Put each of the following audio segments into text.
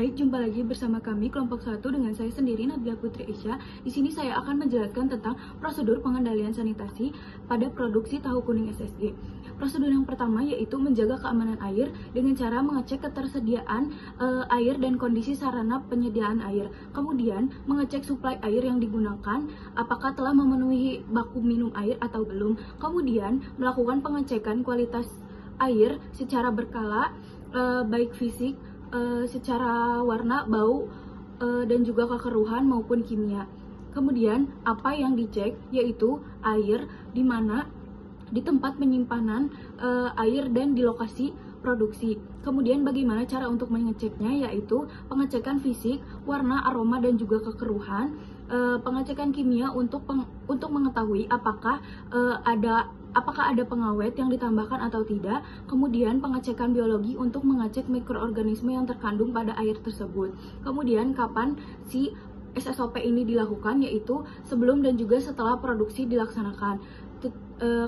Baik, jumpa lagi bersama kami kelompok 1 dengan saya sendiri Nabila Putri Isya. Di sini saya akan menjelaskan tentang prosedur pengendalian sanitasi pada produksi tahu kuning SSG. Prosedur yang pertama yaitu menjaga keamanan air dengan cara mengecek ketersediaan air dan kondisi sarana penyediaan air. Kemudian mengecek suplai air yang digunakan apakah telah memenuhi baku minum air atau belum. Kemudian melakukan pengecekan kualitas air secara berkala, baik fisik, secara warna, bau, dan juga kekeruhan maupun kimia. Kemudian apa yang dicek yaitu air di mana di tempat penyimpanan air dan di lokasi produksi. Kemudian bagaimana cara untuk mengeceknya yaitu pengecekan fisik, warna, aroma, dan juga kekeruhan. Pengecekan kimia untuk mengetahui apakah ada pengawet yang ditambahkan atau tidak. Kemudian pengecekan biologi untuk mengecek mikroorganisme yang terkandung pada air tersebut. Kemudian kapan si SSOP ini dilakukan yaitu sebelum dan juga setelah produksi dilaksanakan.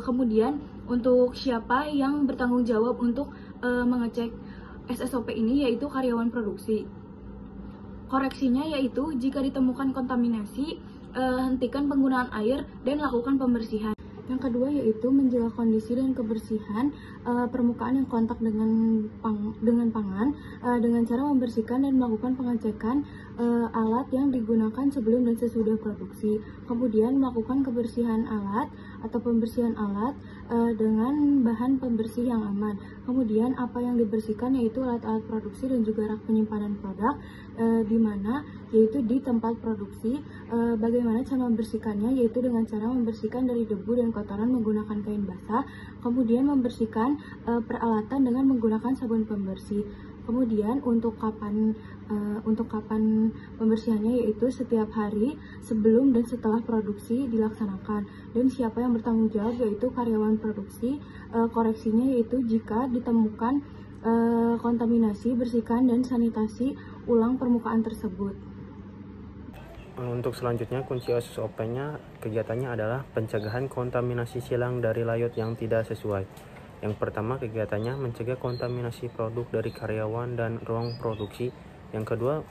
Kemudian untuk siapa yang bertanggung jawab untuk mengecek SSOP ini yaitu karyawan produksi. Koreksinya yaitu jika ditemukan kontaminasi, hentikan penggunaan air dan lakukan pembersihan. Yang kedua yaitu menjaga kondisi dan kebersihan permukaan yang kontak dengan pangan dengan cara membersihkan dan melakukan pengecekan alat yang digunakan sebelum dan sesudah produksi. Kemudian melakukan kebersihan alat atau pembersihan alat dengan bahan pembersih yang aman. Kemudian apa yang dibersihkan yaitu alat-alat produksi dan juga rak penyimpanan produk di mana yaitu di tempat produksi. Bagaimana cara membersihkannya yaitu dengan cara membersihkan dari debu dan kotoran menggunakan kain basah, kemudian membersihkan peralatan dengan menggunakan sabun pembersih. Kemudian untuk kapan pembersihannya yaitu setiap hari sebelum dan setelah produksi dilaksanakan. Dan siapa yang bertanggung jawab yaitu karyawan produksi. Koreksinya yaitu jika ditemukan kontaminasi, bersihkan dan sanitasi ulang permukaan tersebut. Untuk selanjutnya, kunci SSOP-nya kegiatannya adalah pencegahan kontaminasi silang dari layut yang tidak sesuai. Yang pertama, kegiatannya mencegah kontaminasi produk dari karyawan dan ruang produksi. Yang kedua,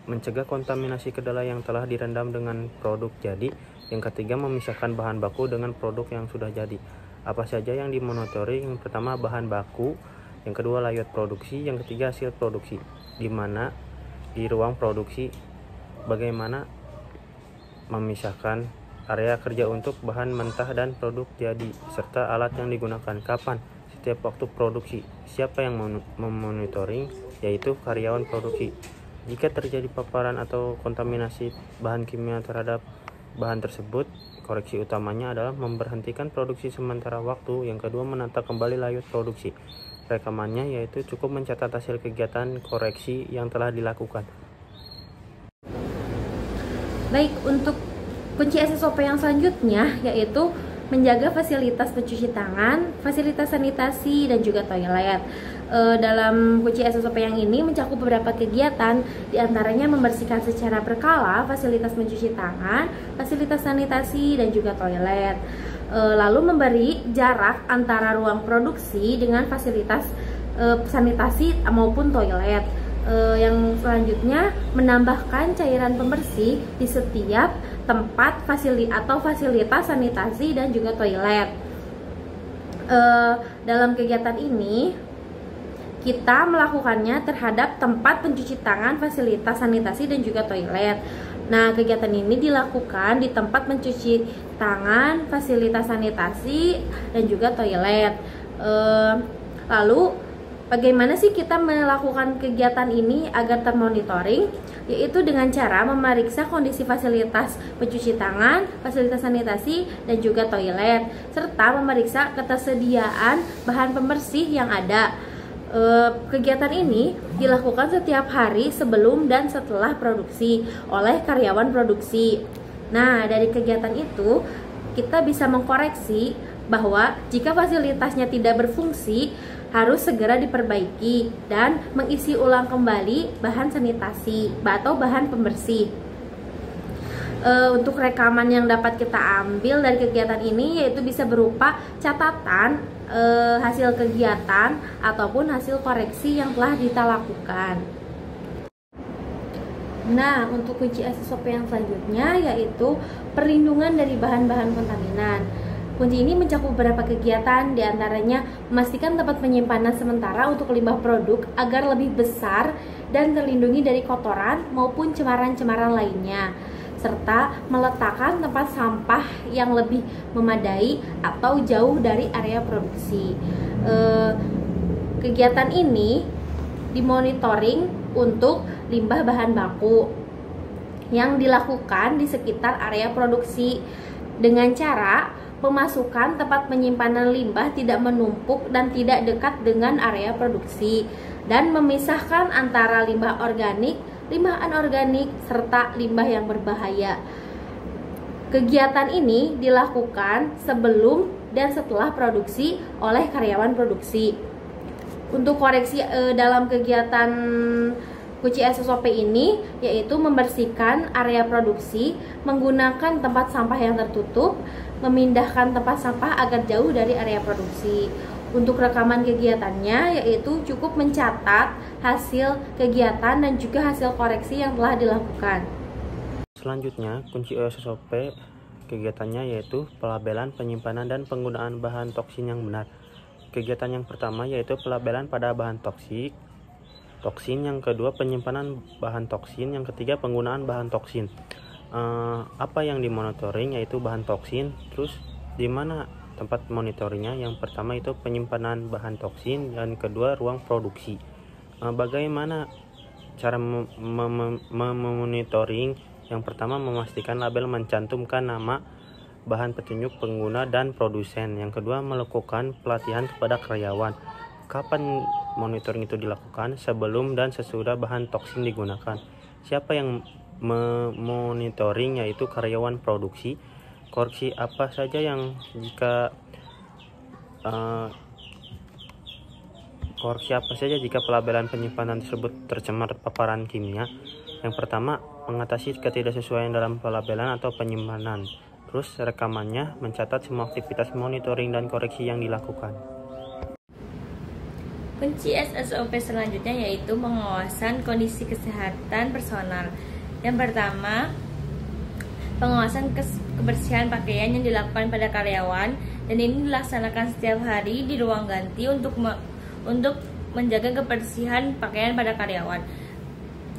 mencegah kontaminasi kedelai yang telah direndam dengan produk jadi. Yang ketiga, memisahkan bahan baku dengan produk yang sudah jadi. Apa saja yang dimonitori? Yang pertama, bahan baku. Yang kedua, layut produksi. Yang ketiga, hasil produksi. Di mana di ruang produksi bagaimana memisahkan area kerja untuk bahan mentah dan produk jadi, serta alat yang digunakan, kapan, setiap waktu produksi, siapa yang memonitoring, yaitu karyawan produksi. Jika terjadi paparan atau kontaminasi bahan kimia terhadap bahan tersebut, koreksi utamanya adalah memberhentikan produksi sementara waktu. Yang kedua, menata kembali layut produksi. Rekamannya yaitu cukup mencatat hasil kegiatan koreksi yang telah dilakukan. Baik, untuk kunci SSOP yang selanjutnya yaitu menjaga fasilitas pencuci tangan, fasilitas sanitasi, dan juga toilet. Dalam kunci SSOP yang ini mencakup beberapa kegiatan, diantaranya membersihkan secara berkala fasilitas mencuci tangan, fasilitas sanitasi, dan juga toilet. Lalu memberi jarak antara ruang produksi dengan fasilitas sanitasi maupun toilet. Yang selanjutnya menambahkan cairan pembersih di setiap tempat fasilitas sanitasi dan juga toilet. Dalam kegiatan ini kita melakukannya terhadap tempat pencuci tangan, fasilitas sanitasi, dan juga toilet. Nah, kegiatan ini dilakukan di tempat mencuci tangan, fasilitas sanitasi, dan juga toilet. Lalu bagaimana sih kita melakukan kegiatan ini agar termonitoring? Yaitu dengan cara memeriksa kondisi fasilitas pencuci tangan, fasilitas sanitasi, dan juga toilet, serta memeriksa ketersediaan bahan pembersih yang ada. Kegiatan ini dilakukan setiap hari sebelum dan setelah produksi oleh karyawan produksi. Nah, dari kegiatan itu kita bisa mengkoreksi bahwa jika fasilitasnya tidak berfungsi, harus segera diperbaiki dan mengisi ulang kembali bahan sanitasi atau bahan pembersih. Untuk rekaman yang dapat kita ambil dari kegiatan ini yaitu bisa berupa catatan hasil kegiatan ataupun hasil koreksi yang telah kita lakukan. Nah, untuk kunci SOP yang selanjutnya yaitu perlindungan dari bahan-bahan kontaminan. Kunci ini mencakup beberapa kegiatan, diantaranya memastikan tempat penyimpanan sementara untuk limbah produk agar lebih besar dan terlindungi dari kotoran maupun cemaran-cemaran lainnya, serta meletakkan tempat sampah yang lebih memadai atau jauh dari area produksi. Kegiatan ini dimonitoring untuk limbah bahan baku yang dilakukan di sekitar area produksi dengan cara memasukkan tempat penyimpanan limbah tidak menumpuk dan tidak dekat dengan area produksi, dan memisahkan antara limbah organik, limbah anorganik, serta limbah yang berbahaya. Kegiatan ini dilakukan sebelum dan setelah produksi oleh karyawan produksi. Untuk koreksi dalam kegiatan kunci SOP ini yaitu membersihkan area produksi menggunakan tempat sampah yang tertutup, memindahkan tempat sampah agar jauh dari area produksi. Untuk rekaman kegiatannya yaitu cukup mencatat hasil kegiatan dan juga hasil koreksi yang telah dilakukan. Selanjutnya, kunci SOP kegiatannya yaitu pelabelan, penyimpanan, dan penggunaan bahan toksin yang benar. Kegiatan yang pertama yaitu pelabelan pada bahan toksin, yang kedua penyimpanan bahan toksin, yang ketiga penggunaan bahan toksin. Apa yang dimonitoring yaitu bahan toksin, terus di mana tempat monitoringnya? Yang pertama itu penyimpanan bahan toksin, dan kedua ruang produksi. Bagaimana cara memonitoring? Yang pertama, memastikan label mencantumkan nama, bahan petunjuk pengguna, dan produsen. Yang kedua, melakukan pelatihan kepada karyawan. Kapan monitoring itu dilakukan? Sebelum dan sesudah bahan toksin digunakan. Siapa yang memonitoring? Yaitu karyawan produksi. Koreksi apa saja yang jika pelabelan penyimpanan tersebut tercemar paparan kimia? Yang pertama, mengatasi ketidaksesuaian dalam pelabelan atau penyimpanan. Terus rekamannya, mencatat semua aktivitas monitoring dan koreksi yang dilakukan. Kunci SOP selanjutnya yaitu pengawasan kondisi kesehatan personal. Yang pertama, pengawasan kebersihan pakaian yang dilakukan pada karyawan, dan ini dilaksanakan setiap hari di ruang ganti untuk menjaga kebersihan pakaian pada karyawan.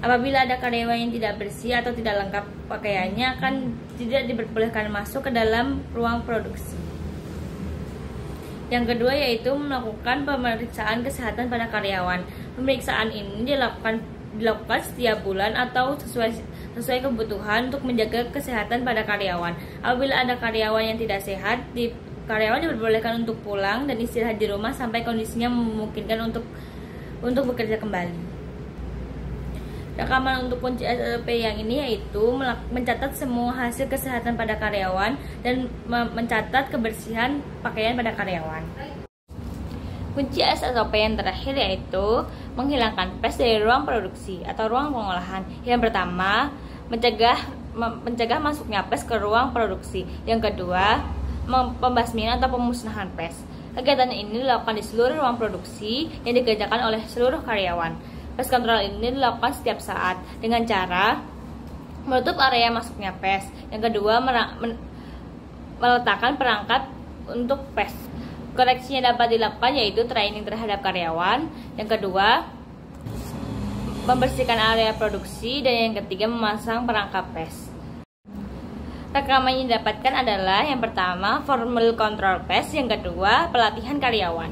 Apabila ada karyawan yang tidak bersih atau tidak lengkap pakaiannya, akan tidak diperbolehkan masuk ke dalam ruang produksi. Yang kedua yaitu melakukan pemeriksaan kesehatan pada karyawan. Pemeriksaan ini dilakukan setiap bulan atau sesuai kebutuhan untuk menjaga kesehatan pada karyawan. Apabila ada karyawan yang tidak sehat, karyawan diperbolehkan untuk pulang dan istirahat di rumah sampai kondisinya memungkinkan untuk bekerja kembali. Rekaman untuk kunci SOP yang ini yaitu mencatat semua hasil kesehatan pada karyawan dan mencatat kebersihan pakaian pada karyawan. Kunci SOP yang terakhir yaitu menghilangkan pes dari ruang produksi atau ruang pengolahan. Yang pertama, mencegah masuknya pes ke ruang produksi. Yang kedua, pembasmian atau pemusnahan pes. Kegiatan ini dilakukan di seluruh ruang produksi yang dikerjakan oleh seluruh karyawan. Pest control ini dilakukan setiap saat dengan cara menutup area masuknya pes. Yang kedua, meletakkan perangkat untuk pes. Koreksinya dapat dilakukan yaitu training terhadap karyawan. Yang kedua, membersihkan area produksi, dan yang ketiga, memasang perangkap pes. Rekaman yang didapatkan adalah yang pertama, formal control pes, yang kedua, pelatihan karyawan.